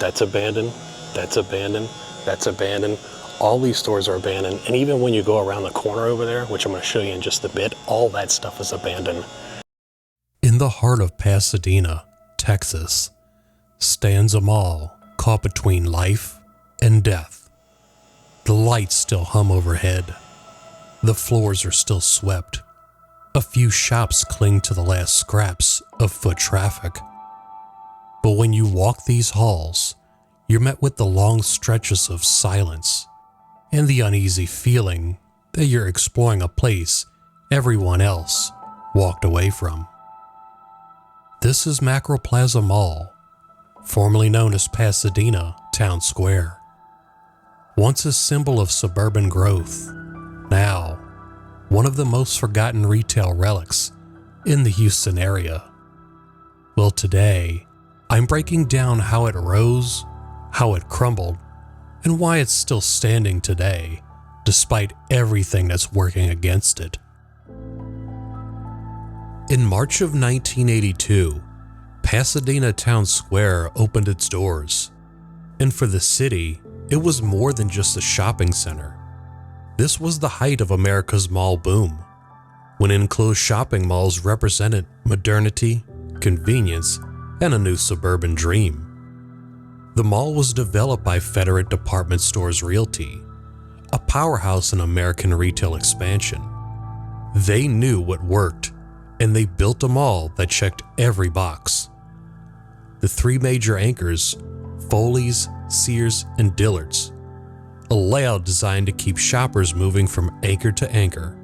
That's abandoned, that's abandoned, that's abandoned. All these stores are abandoned, and even when you go around the corner over there, which I'm going to show you in just a bit, all that stuff is abandoned. In the heart of Pasadena, Texas, stands a mall caught between life and death. The lights still hum overhead. The floors are still swept. A few shops cling to the last scraps of foot traffic. But when you walk these halls, you're met with the long stretches of silence and the uneasy feeling that you're exploring a place everyone else walked away from. This is Macroplaza Mall, formerly known as Pasadena Town Square. Once a symbol of suburban growth, now one of the most forgotten retail relics in the Houston area. Well, today, I'm breaking down how it rose, how it crumbled, and why it's still standing today, despite everything that's working against it. In March of 1982, Pasadena Town Square opened its doors, and for the city, it was more than just a shopping center. This was the height of America's mall boom, when enclosed shopping malls represented modernity, convenience, and a new suburban dream. The mall was developed by Federate Department Stores Realty, a powerhouse in American retail expansion. They knew what worked, and they built a mall that checked every box. The three major anchors, Foley's, Sears, and Dillard's, a layout designed to keep shoppers moving from anchor to anchor.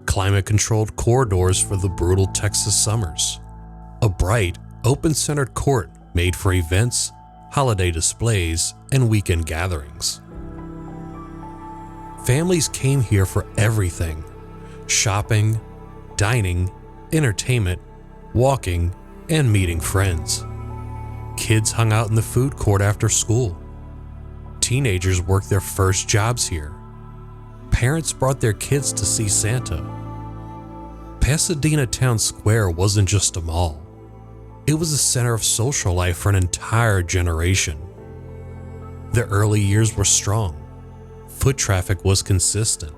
Climate-controlled corridors for the brutal Texas summers. A bright, open-centered court made for events, holiday displays, and weekend gatherings. Families came here for everything: shopping, dining, entertainment, walking, and meeting friends. Kids hung out in the food court after school. Teenagers worked their first jobs here. Parents brought their kids to see Santa. Pasadena Town Square wasn't just a mall. It was a center of social life for an entire generation. The early years were strong. Foot traffic was consistent.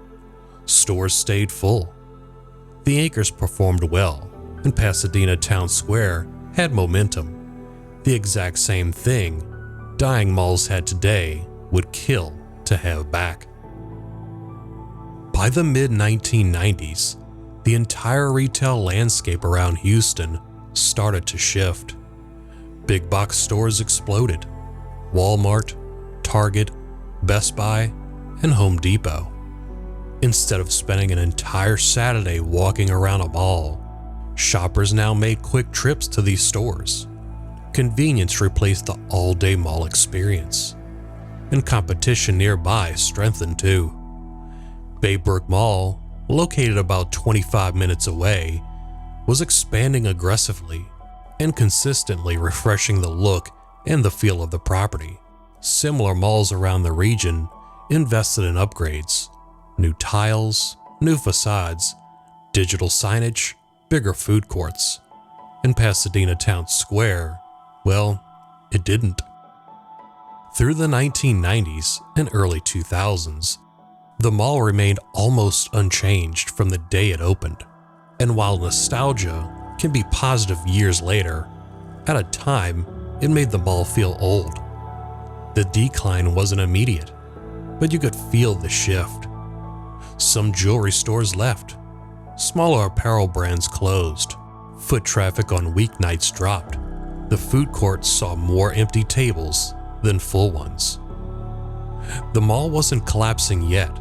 Stores stayed full. The anchors performed well, and Pasadena Town Square had momentum. The exact same thing dying malls had today would kill to have back. By the mid-1990s, the entire retail landscape around Houston started to shift. Big box stores exploded. Walmart, Target, Best Buy, and Home Depot. Instead of spending an entire Saturday walking around a mall, shoppers now made quick trips to these stores. Convenience replaced the all-day mall experience, and competition nearby strengthened too. Baybrook Mall, located about 25 minutes away, was expanding aggressively and consistently refreshing the look and the feel of the property. Similar malls around the region invested in upgrades, new tiles, new facades, digital signage, bigger food courts. In Pasadena Town Square, well, it didn't. Through the 1990s and early 2000s, the mall remained almost unchanged from the day it opened. And while nostalgia can be positive years later, at a time, it made the mall feel old. The decline wasn't immediate, but you could feel the shift. Some jewelry stores left. Smaller apparel brands closed. Foot traffic on weeknights dropped. The food courts saw more empty tables than full ones. The mall wasn't collapsing yet,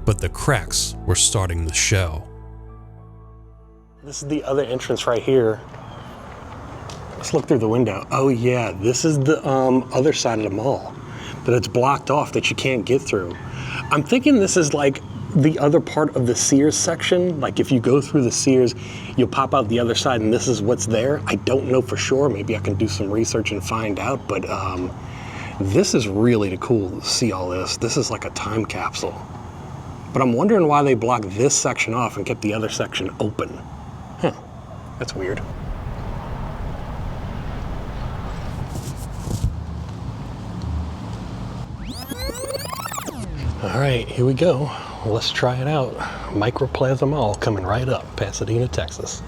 but the cracks were starting to show. This is the other entrance right here. Let's look through the window. Oh yeah, this is the other side of the mall that it's blocked off, that you can't get through. I'm thinking this is like the other part of the Sears section. Like if you go through the Sears, you'll pop out the other side and this is what's there. I don't know for sure. Maybe I can do some research and find out, but this is really cool to see all this. This is like a time capsule. But I'm wondering why they blocked this section off and kept the other section open. Huh, that's weird. All right, here we go. Let's try it out. Macroplaza Mall coming right up, Pasadena, Texas.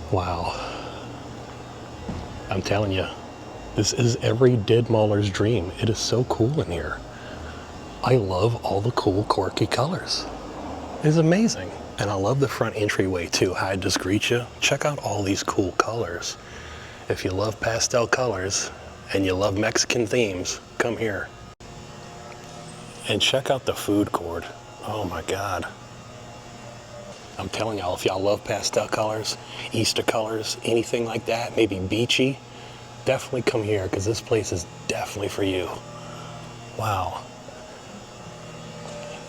Wow. I'm telling you, this is every dead maller's dream. It is so cool in here. I love all the cool, quirky colors. It's amazing. And I love the front entryway too. Hi, just greet you. Check out all these cool colors. If you love pastel colors and you love Mexican themes, come here. And check out the food court. Oh my God. I'm telling y'all, if y'all love pastel colors, Easter colors, anything like that, maybe beachy, definitely come here because this place is definitely for you. Wow.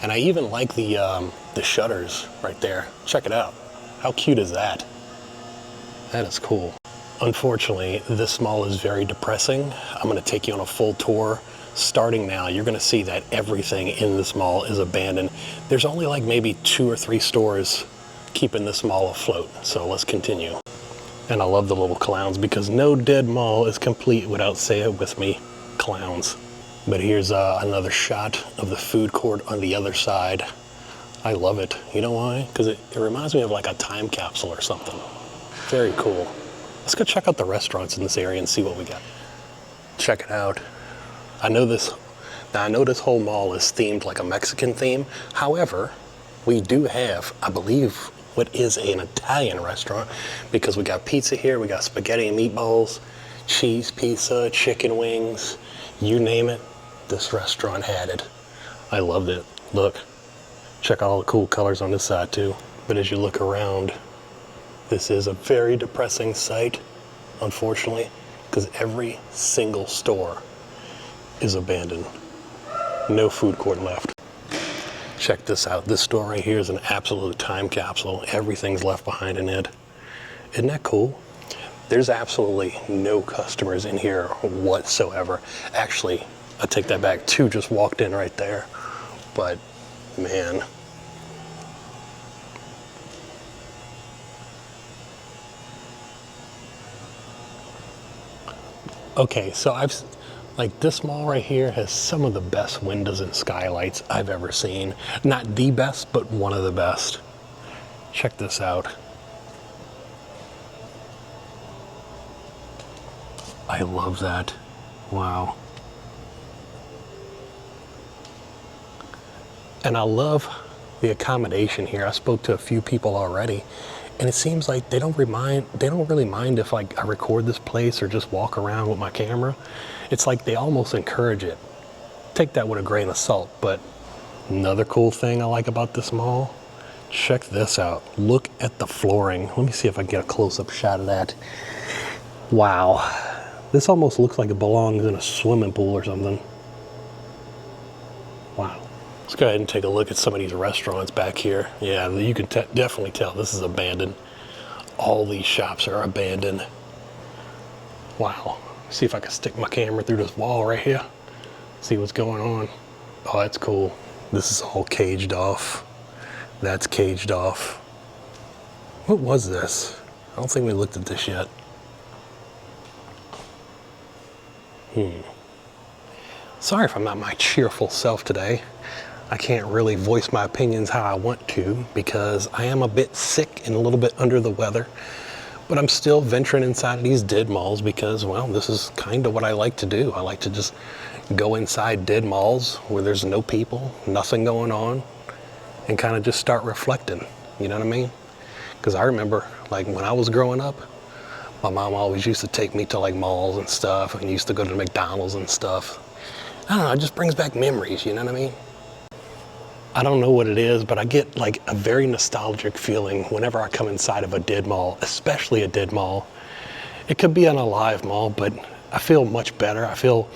And I even like the shutters right there. Check it out. How cute is that? That is cool. Unfortunately, this mall is very depressing. I'm gonna take you on a full tour. Starting now, you're gonna see that everything in this mall is abandoned. There's only like maybe 2 or 3 stores keeping this mall afloat. So let's continue. And I love the little clowns because no dead mall is complete without, say it with me, clowns. But here's another shot of the food court on the other side. I love it. You know why? Because it reminds me of like a time capsule or something. Very cool. Let's go check out the restaurants in this area and see what we got. Check it out. I know this whole mall is themed like a Mexican theme. However, we do have, I believe, what is an Italian restaurant because we got pizza here, we got spaghetti and meatballs, cheese pizza, chicken wings, you name it, this restaurant had it. I loved it. Look, check out all the cool colors on this side too. But as you look around, this is a very depressing sight, unfortunately, because every single store is abandoned. No food court left. Check this out. This store right here is an absolute time capsule. Everything's left behind in it. Isn't that cool? There's absolutely no customers in here whatsoever. Actually, I take that back. 2 just walked in right there. But man. Okay, so like this mall right here has some of the best windows and skylights I've ever seen. Not the best, but one of the best. Check this out. I love that. Wow. And I love the accommodation here. I spoke to a few people already, and it seems like they don't really mind if like I record this place or just walk around with my camera. It's like they almost encourage it. Take that with a grain of salt, but another cool thing I like about this mall, check this out. Look at the flooring. Let me see if I can get a close-up shot of that. Wow. This almost looks like it belongs in a swimming pool or something. Wow. Let's go ahead and take a look at some of these restaurants back here. Yeah, you can definitely tell this is abandoned. All these shops are abandoned. Wow. See if I can stick my camera through this wall right here. See what's going on. Oh, that's cool. This is all caged off. That's caged off. What was this? I don't think we looked at this yet. Sorry if I'm not my cheerful self today. I can't really voice my opinions how I want to because I am a bit sick and a little bit under the weather. But I'm still venturing inside of these dead malls because, well, this is kind of what I like to do. I like to just go inside dead malls where there's no people, nothing going on, and kind of just start reflecting. You know what I mean? Because I remember, like, when I was growing up, my mom always used to take me to like malls and stuff, and used to go to McDonald's and stuff. I don't know, it just brings back memories, you know what I mean? I don't know what it is, but I get like a very nostalgic feeling whenever I come inside of a dead mall, especially a dead mall. It could be an alive mall, but I feel much better. I feel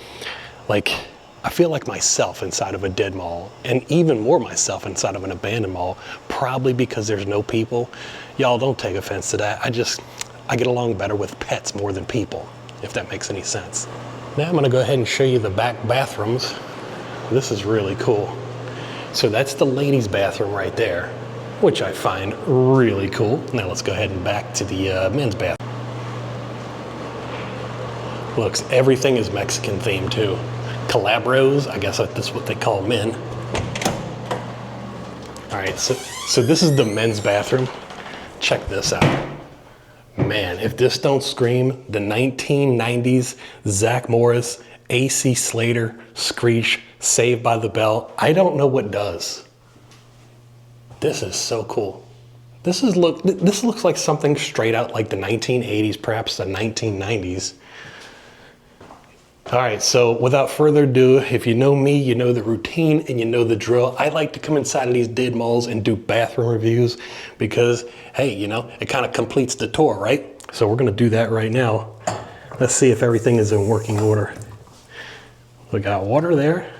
like myself inside of a dead mall, and even more myself inside of an abandoned mall, probably because there's no people. Y'all don't take offense to that. I get along better with pets more than people, if that makes any sense. Now I'm gonna go ahead and show you the back bathrooms. This is really cool. So that's the ladies' bathroom right there, which I find really cool. Now let's go ahead and back to the men's bathroom. Looks, everything is Mexican themed too. Calabros, I guess that's what they call men. All right, so this is the men's bathroom. Check this out. Man, if this don't scream the 1990s Zach Morris, AC Slater, Screech, Saved by the Bell, I don't know what does. This is so cool. This looks like something straight out like the 1980s, perhaps the 1990s. All right, so without further ado, if you know me, you know the routine and you know the drill. I like to come inside of these dead malls and do bathroom reviews because, hey, you know, it kind of completes the tour, right? So we're gonna do that right now. Let's see if everything is in working order. We got water there.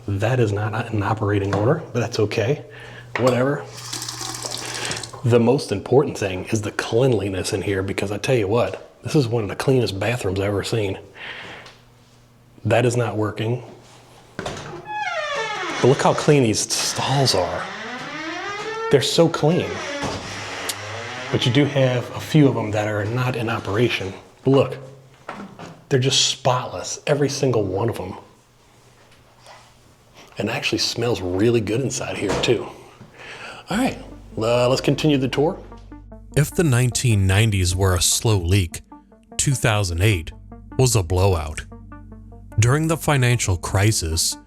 That is not in operating order, but that's okay, whatever. The most important thing is the cleanliness in here because I tell you what, this is one of the cleanest bathrooms I've ever seen. That is not working. But look how clean these stalls are. They're so clean. But you do have a few of them that are not in operation. But look, they're just spotless, every single one of them. And it actually smells really good inside here too. All right, let's continue the tour. If the 1990s were a slow leak, 2008 was a blowout. During the financial crisis,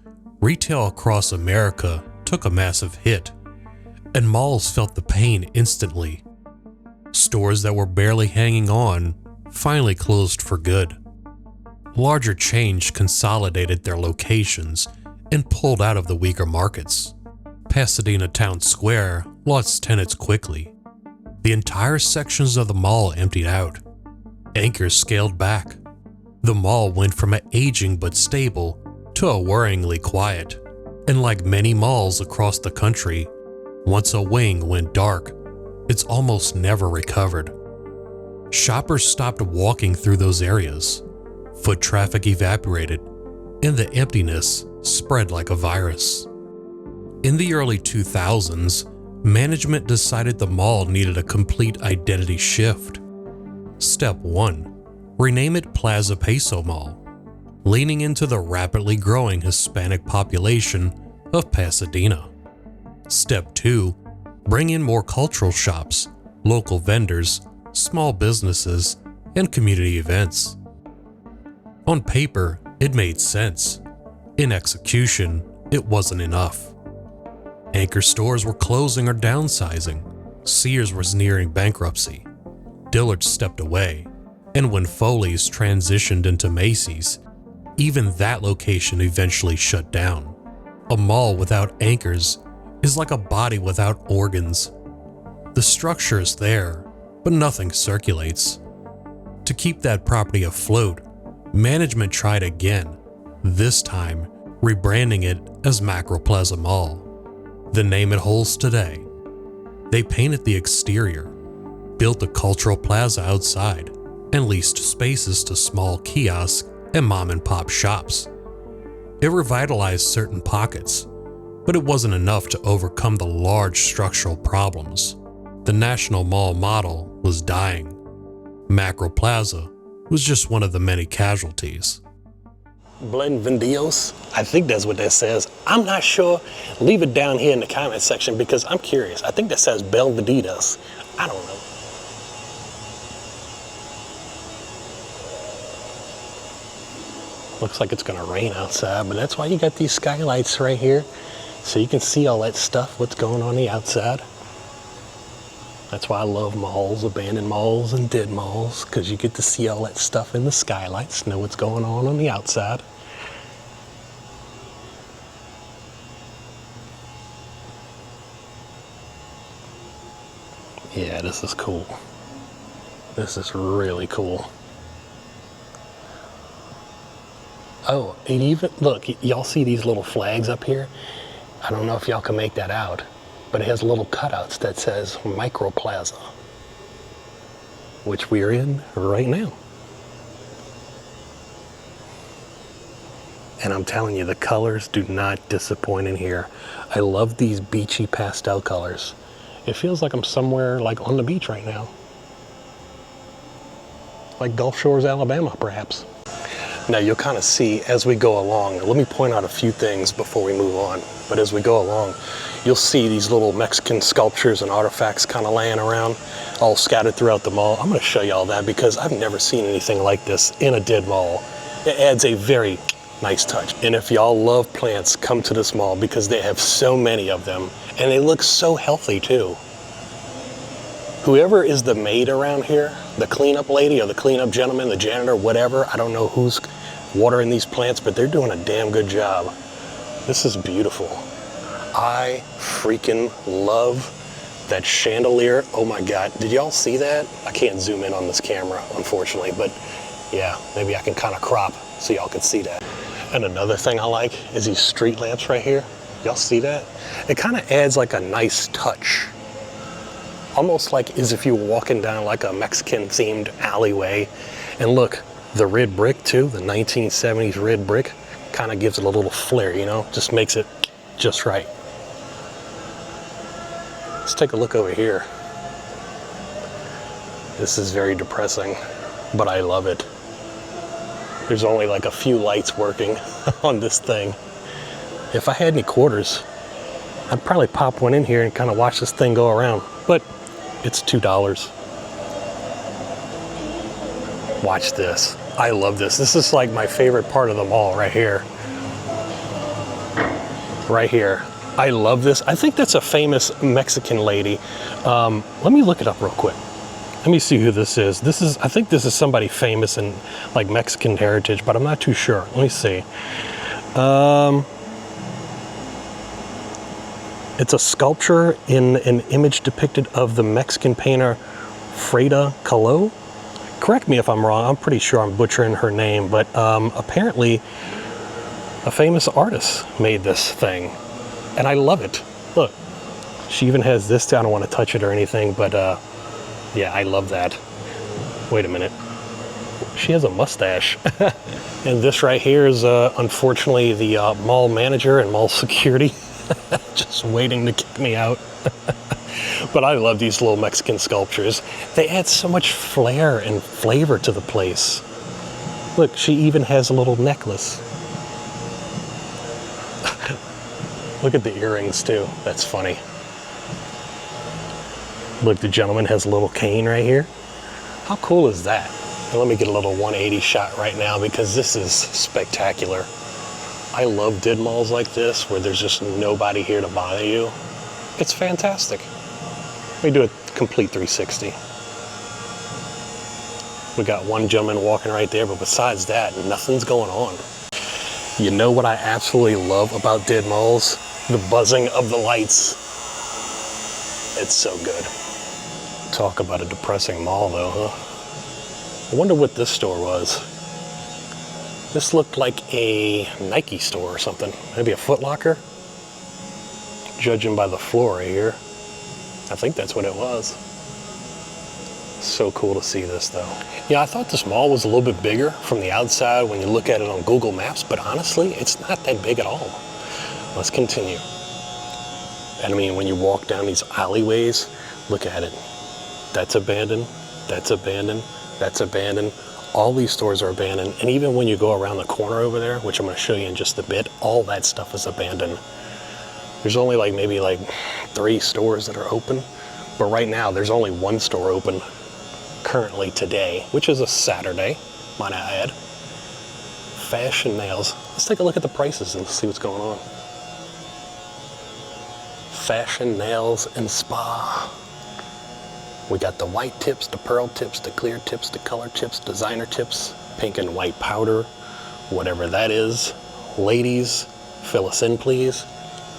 retail across America took a massive hit, and malls felt the pain instantly. Stores that were barely hanging on finally closed for good. Larger chains consolidated their locations and pulled out of the weaker markets. Pasadena Town Square lost tenants quickly. The entire sections of the mall emptied out. Anchors scaled back. The mall went from an aging but stable to a worryingly quiet. And like many malls across the country, once a wing went dark, it's almost never recovered. Shoppers stopped walking through those areas. Foot traffic evaporated, and the emptiness spread like a virus. In the early 2000s, management decided the mall needed a complete identity shift. Step 1. Rename it Plaza Peso Mall, leaning into the rapidly growing Hispanic population of Pasadena. Step 2. Bring in more cultural shops, local vendors, small businesses, and community events. On paper, it made sense. In execution, it wasn't enough. Anchor stores were closing or downsizing. Sears was nearing bankruptcy. Dillard's stepped away. And when Foley's transitioned into Macy's, even that location eventually shut down. A mall without anchors is like a body without organs. The structure is there, but nothing circulates. To keep that property afloat, management tried again, this time rebranding it as Macroplaza Mall, the name it holds today. They painted the exterior, built a cultural plaza outside, and leased spaces to small kiosks and mom-and-pop shops. It revitalized certain pockets, but it wasn't enough to overcome the large structural problems. The National Mall model was dying. Macroplaza was just one of the many casualties. Bienvenidos, I think that's what that says. I'm not sure. Leave it down here in the comment section because I'm curious. I think that says Belveditos. I don't know. Looks like it's gonna rain outside, but that's why you got these skylights right here. So you can see all that stuff, what's going on the outside. That's why I love malls, abandoned malls and dead malls, because you get to see all that stuff in the skylights, know what's going on the outside. Yeah, this is cool. This is really cool. Oh, and even, look, y'all see these little flags up here? I don't know if y'all can make that out, but it has little cutouts that says Microplaza, which we're in right now. And I'm telling you, the colors do not disappoint in here. I love these beachy pastel colors. It feels like I'm somewhere like on the beach right now. Like Gulf Shores, Alabama, perhaps. Now you'll kind of see as we go along, let me point out a few things before we move on, but as we go along, you'll see these little Mexican sculptures and artifacts kind of laying around, all scattered throughout the mall. I'm gonna show you all that because I've never seen anything like this in a dead mall. It adds a very nice touch. And if y'all love plants, come to this mall because they have so many of them and they look so healthy too. Whoever is the maid around here, the cleanup lady or the cleanup gentleman, the janitor, whatever, I don't know who's watering these plants, but they're doing a damn good job. This is beautiful. I freaking love that chandelier. Oh my God, did y'all see that? I can't zoom in on this camera, unfortunately, but yeah, maybe I can kind of crop so y'all can see that. And another thing I like is these street lamps right here. Y'all see that? It kind of adds like a nice touch. Almost like as if you were walking down like a Mexican themed alleyway. And look, the red brick too, the 1970s red brick, kind of gives it a little flair, you know, just makes it just right. Let's take a look over here. This is very depressing, but I love it. There's only like a few lights working on this thing. If I had any quarters, I'd probably pop one in here and kind of watch this thing go around, but it's $2. Watch this. I love this. This is like my favorite part of the mall right here. Right here. I love this. I think that's a famous Mexican lady. Let me look it up real quick. Let me see who this is. I think this is somebody famous in like Mexican heritage, but I'm not too sure. Let me see. It's a sculpture in an image depicted of the Mexican painter Frida Kahlo. Correct me if I'm wrong. I'm pretty sure I'm butchering her name, but apparently a famous artist made this thing, and I love it. Look, she even has this. I don't want to touch it or anything, but yeah, I love that. Wait a minute. She has a mustache. And this right here is unfortunately the mall manager and mall security. Just waiting to kick me out. But I love these little Mexican sculptures. They add so much flair and flavor to the place. Look, she even has a little necklace. Look at the earrings too. That's funny. Look, the gentleman has a little cane right here. How cool is that? And let me get a little 180 shot right now because this is spectacular. I love dead malls like this where there's just nobody here to bother you. It's fantastic. Let me do a complete 360. We got one gentleman walking right there, but besides that, nothing's going on. You know what I absolutely love about dead malls? The buzzing of the lights. It's so good. Talk about a depressing mall though, huh? I wonder what this store was. This looked like a Nike store or something. Maybe a Foot Locker? Judging by the floor right here. I think that's what it was. So cool to see this though. Yeah, I thought this mall was a little bit bigger from the outside when you look at it on Google Maps, but honestly, it's not that big at all. Let's continue. And I mean, when you walk down these alleyways, look at it. That's abandoned, that's abandoned, that's abandoned. All these stores are abandoned, and even when you go around the corner over there, which I'm going to show you in just a bit, all that stuff is abandoned. There's only like maybe like 3 stores that are open, but right now there's only 1 store open currently today, which is a Saturday, might I add. Fashion Nails. Let's take a look at the prices and see what's going on. Fashion Nails and Spa. We got the white tips, the pearl tips, the clear tips, the color tips, designer tips, pink and white powder, whatever that is. Ladies, fill us in please.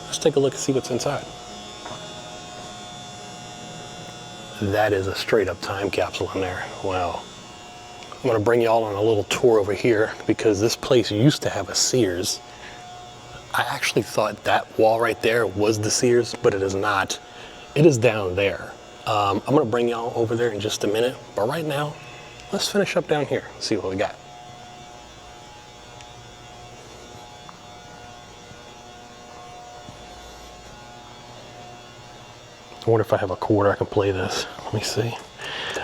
Let's take a look and see what's inside. That is a straight up time capsule in there. Wow. I'm gonna bring y'all on a little tour over here because this place used to have a Sears. I actually thought that wall right there was the Sears, but it is not. It is down there. I'm gonna bring y'all over there in just a minute, but right now, let's finish up down here, see what we got. I wonder if I have a quarter I can play this. Let me see.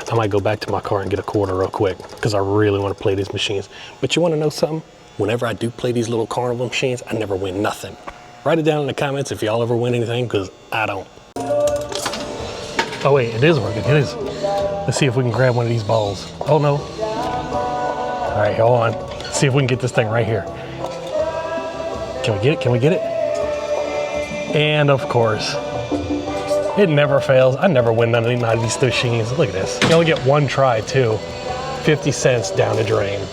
I might go back to my car and get a quarter real quick because I really want to play these machines. But you want to know something? Whenever I do play these little carnival machines, I never win nothing. Write it down in the comments if y'all ever win anything, because I don't. Oh wait, it is working, it is. Let's see if we can grab one of these balls. Oh no. All right, hold on. Let's see if we can get this thing right here. Can we get it? Can we get it? And of course, it never fails. I never win none of these machines. Look at this. You only get one try too. 50 cents down the drain.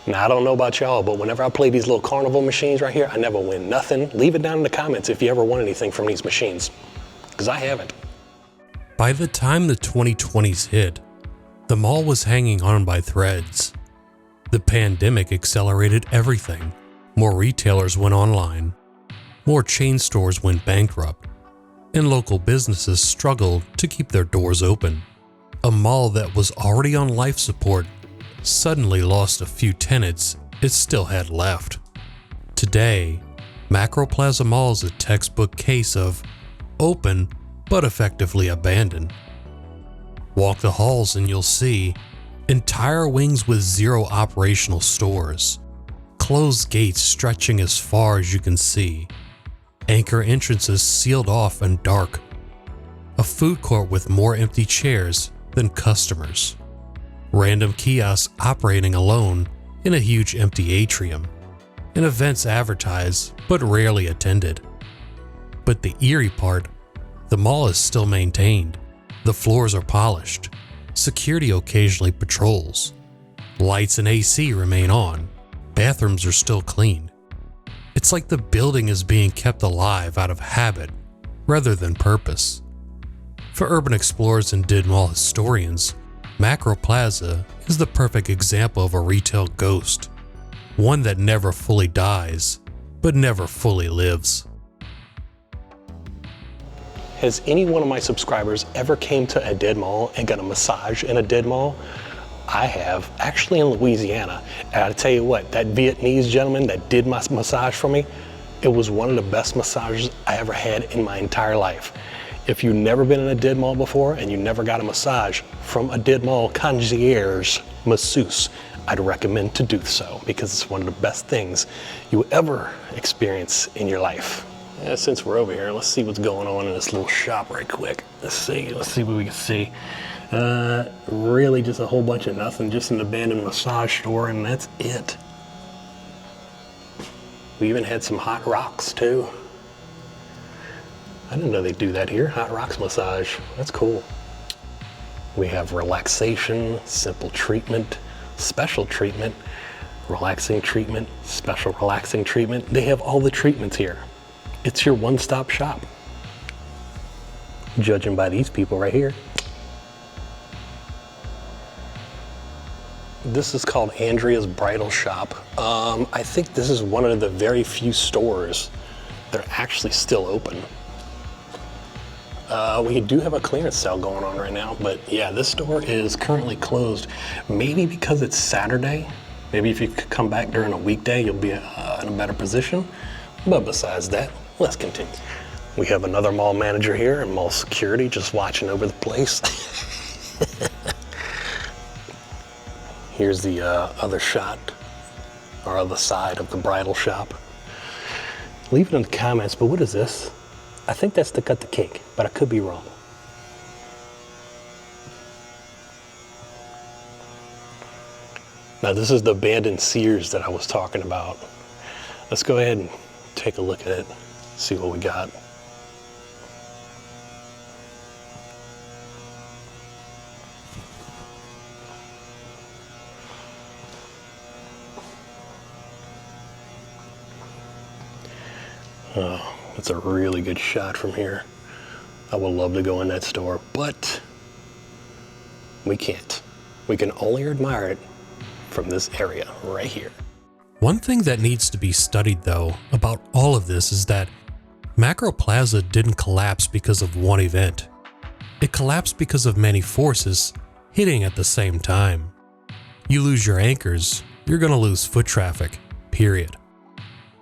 Now, I don't know about y'all, but whenever I play these little carnival machines right here, I never win nothing. Leave it down in the comments if you ever won anything from these machines, because I haven't. By the time the 2020s hit, the mall was hanging on by threads. The pandemic accelerated everything. More retailers went online. More chain stores went bankrupt. And local businesses struggled to keep their doors open. A mall that was already on life support suddenly lost a few tenants it still had left. Today, Macroplaza Mall is a textbook case of open but effectively abandoned. Walk the halls and you'll see entire wings with 0 operational stores, closed gates stretching as far as you can see, anchor entrances sealed off and dark, a food court with more empty chairs than customers, random kiosks operating alone in a huge empty atrium, and events advertised but rarely attended. But the eerie part, the mall is still maintained. The floors are polished. Security occasionally patrols. Lights and AC remain on. Bathrooms are still clean. It's like the building is being kept alive out of habit rather than purpose. For urban explorers and dead mall historians, Macroplaza is the perfect example of a retail ghost, one that never fully dies, but never fully lives. Has any one of my subscribers ever came to a dead mall and got a massage in a dead mall? I have, actually in Louisiana. And I tell you what, that Vietnamese gentleman that did my massage for me, it was one of the best massages I ever had in my entire life. If you've never been in a dead mall before and you never got a massage from a dead mall concierge masseuse, I'd recommend to do so because it's one of the best things you ever experience in your life. Yeah, since we're over here, let's see what's going on in this little shop right quick. Let's see what we can see. Really just a whole bunch of nothing, just an abandoned massage store, and that's it. We even had some hot rocks too. I didn't know they do that here, hot rocks massage. That's cool. We have relaxation, simple treatment, special treatment, relaxing treatment, special relaxing treatment. They have all the treatments here. It's your one-stop shop. Judging by these people right here. This is called Andrea's Bridal Shop. I think this is one of the very few stores that are actually still open. We do have a clearance sale going on right now, but yeah, this store is currently closed. Maybe because it's Saturday. Maybe if you could come back during a weekday, you'll be in a better position. But besides that, let's continue. We have another mall manager here and mall security just watching over the place. Here's the other shot, or other side of the bridal shop. Leave it in the comments, but what is this? I think that's to cut the cake, but I could be wrong. Now this is the abandoned Sears that I was talking about. Let's go ahead and take a look at it, see what we got. Oh, that's a really good shot from here. I would love to go in that store, but we can't. We can only admire it from this area right here. One thing that needs to be studied though about all of this is that Macroplaza didn't collapse because of one event. It collapsed because of many forces hitting at the same time. You lose your anchors, you're gonna lose foot traffic, period.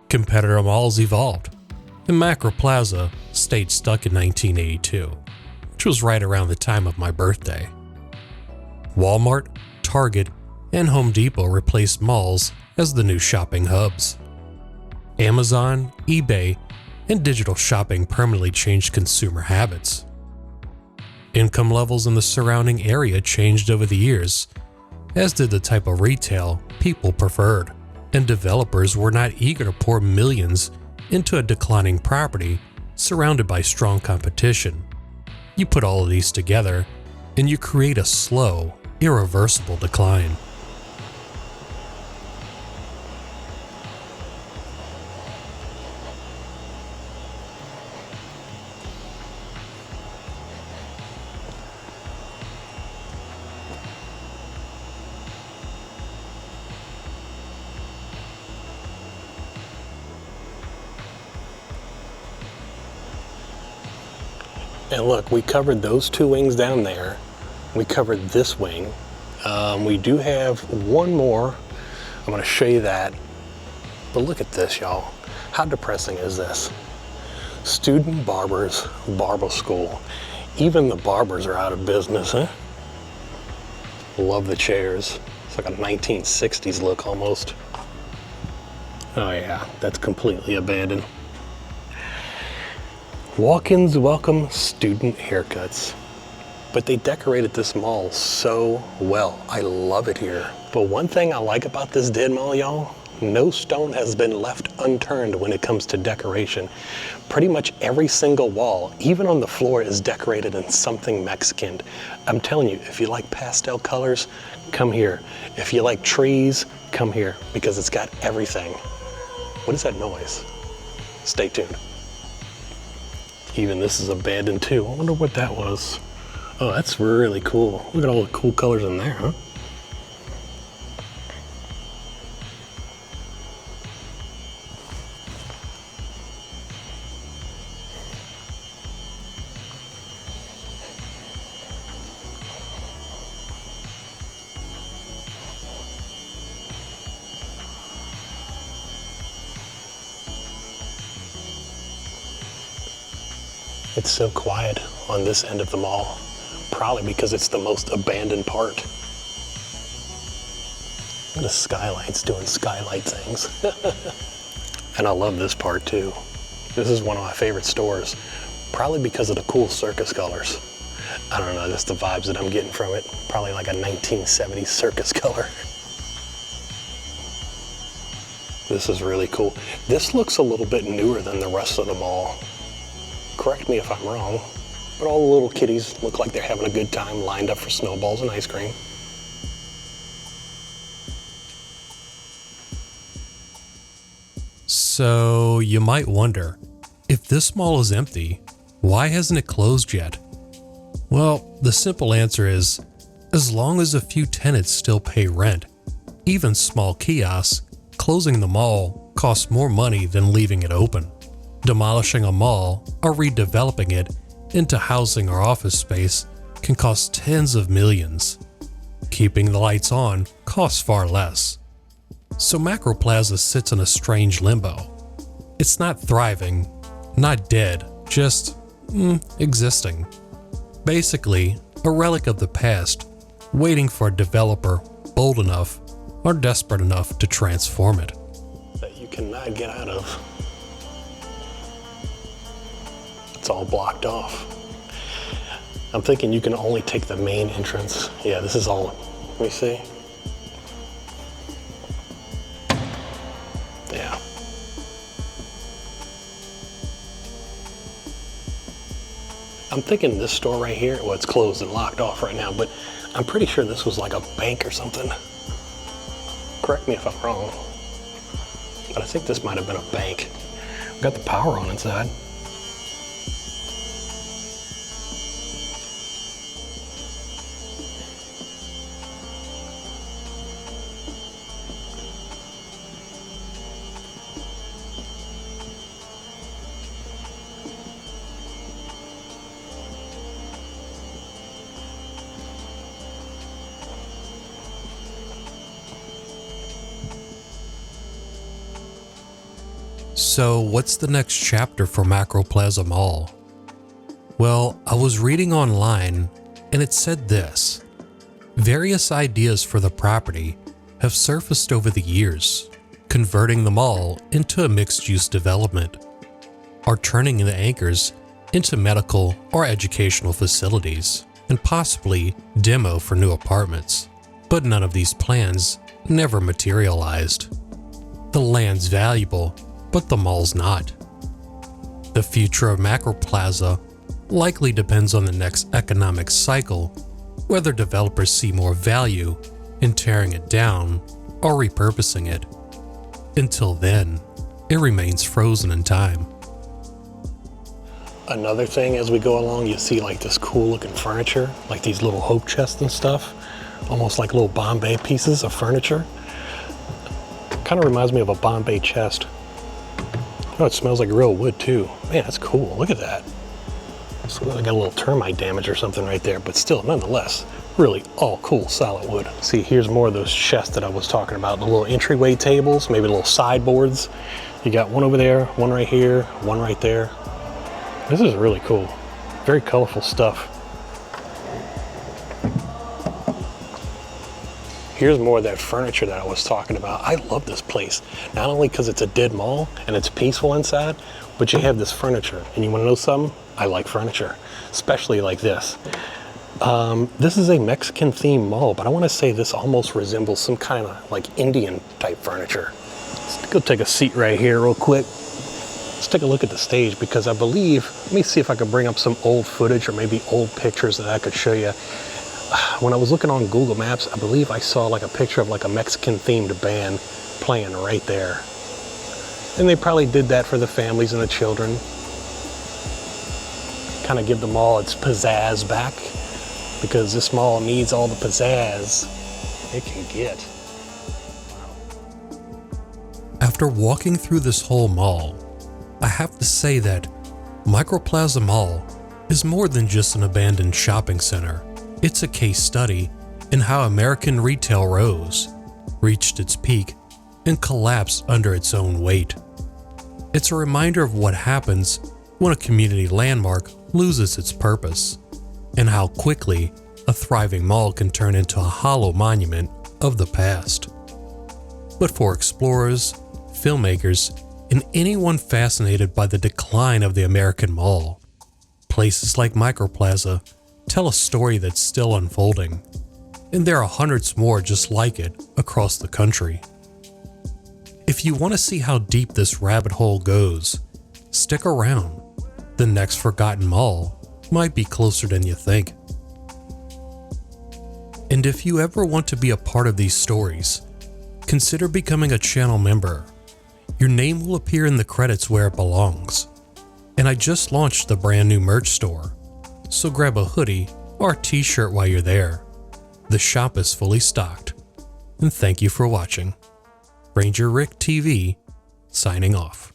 Competitor malls evolved, and Macroplaza stayed stuck in 1982, which was right around the time of my birthday. Walmart, Target, and Home Depot replaced malls as the new shopping hubs. Amazon, eBay, and digital shopping permanently changed consumer habits. Income levels in the surrounding area changed over the years, as did the type of retail people preferred, and developers were not eager to pour millions into a declining property surrounded by strong competition. You put all of these together, and you create a slow, irreversible decline. And look, we covered those two wings down there. We covered this wing. We do have one more. I'm going to show you that. But look at this, y'all. How depressing is this? Student barbers, barber school. Even the barbers are out of business, huh? Love the chairs. It's like a 1960s look almost. Oh yeah, that's completely abandoned. Walk-ins welcome student haircuts. But they decorated this mall so well. I love it here. But one thing I like about this dead mall, y'all, no stone has been left unturned when it comes to decoration. Pretty much every single wall, even on the floor, is decorated in something Mexican. I'm telling you, if you like pastel colors, come here. If you like trees, come here, because it's got everything. What is that noise? Stay tuned. Even this is abandoned too. I wonder what that was. Oh, that's really cool. Look at all the cool colors in there, huh? It's so quiet on this end of the mall, probably because it's the most abandoned part. The skylight's doing skylight things. And I love this part too. This is one of my favorite stores, probably because of the cool circus colors. I don't know, just the vibes that I'm getting from it. Probably like a 1970s circus color. This is really cool. This looks a little bit newer than the rest of the mall. Correct me if I'm wrong, but all the little kitties look like they're having a good time lined up for snowballs and ice cream. So you might wonder, if this mall is empty, why hasn't it closed yet? Well, the simple answer is, as long as a few tenants still pay rent, even small kiosks, closing the mall costs more money than leaving it open. Demolishing a mall or redeveloping it into housing or office space can cost tens of millions. Keeping the lights on costs far less. So macroplaza sits in a strange limbo. It's not thriving, not dead, just existing. Basically, a relic of the past, waiting for a developer bold enough or desperate enough to transform it. That you cannot get out of. It's all blocked off. I'm thinking you can only take the main entrance. Yeah, this is all, let me see. Yeah. I'm thinking this store right here, well, it's closed and locked off right now, but I'm pretty sure this was like a bank or something. Correct me if I'm wrong, but I think this might have been a bank. We've got the power on inside. So what's the next chapter for Macroplaza Mall? Well, I was reading online and it said this: Various ideas for the property have surfaced over the years, converting the mall into a mixed-use development, or turning the anchors into medical or educational facilities, and possibly demo for new apartments. But none of these plans never materialized. The land's valuable, but the mall's not. The future of macroplaza likely depends on the next economic cycle, whether developers see more value in tearing it down or repurposing it. Until then, it remains frozen in time. Another thing, as we go along, you see like this cool looking furniture, like these little hope chests and stuff, almost like little Bombay pieces of furniture. Kind of reminds me of a Bombay chest. Oh, it smells like real wood too. Man, that's cool. Look at that. So I got a little termite damage or something right there, but still, nonetheless, really all cool, solid wood. See, here's more of those chests that I was talking about, the little entryway tables, maybe little sideboards. You got one over there, one right here, one right there. This is really cool. Very colorful stuff. Here's more of that furniture that I was talking about. I love this place. Not only because it's a dead mall and it's peaceful inside, but you have this furniture. And you want to know something? I like furniture, especially like this. This is a Mexican themed mall, but I want to say this almost resembles some kind of like Indian type furniture. Let's go take a seat right here real quick. Let's take a look at the stage, because I believe, let me see if I can bring up some old footage or maybe old pictures that I could show you. When I was looking on Google Maps, I believe I saw like a picture of like a Mexican themed band playing right there. And they probably did that for the families and the children. Kind of give the mall its pizzazz back, because this mall needs all the pizzazz it can get. After walking through this whole mall, I have to say that Macroplaza Mall is more than just an abandoned shopping center. It's a case study in how American retail rose, reached its peak, and collapsed under its own weight. It's a reminder of what happens when a community landmark loses its purpose, and how quickly a thriving mall can turn into a hollow monument of the past. But for explorers, filmmakers, and anyone fascinated by the decline of the American mall, places like Macroplaza tell a story that's still unfolding, and there are hundreds more just like it across the country. If you want to see how deep this rabbit hole goes, stick around. The next forgotten mall might be closer than you think. And if you ever want to be a part of these stories, consider becoming a channel member. Your name will appear in the credits where it belongs. And I just launched the brand new merch store, so grab a hoodie or a t-shirt while you're there. The shop is fully stocked. And thank you for watching. RangerRickTV signing off.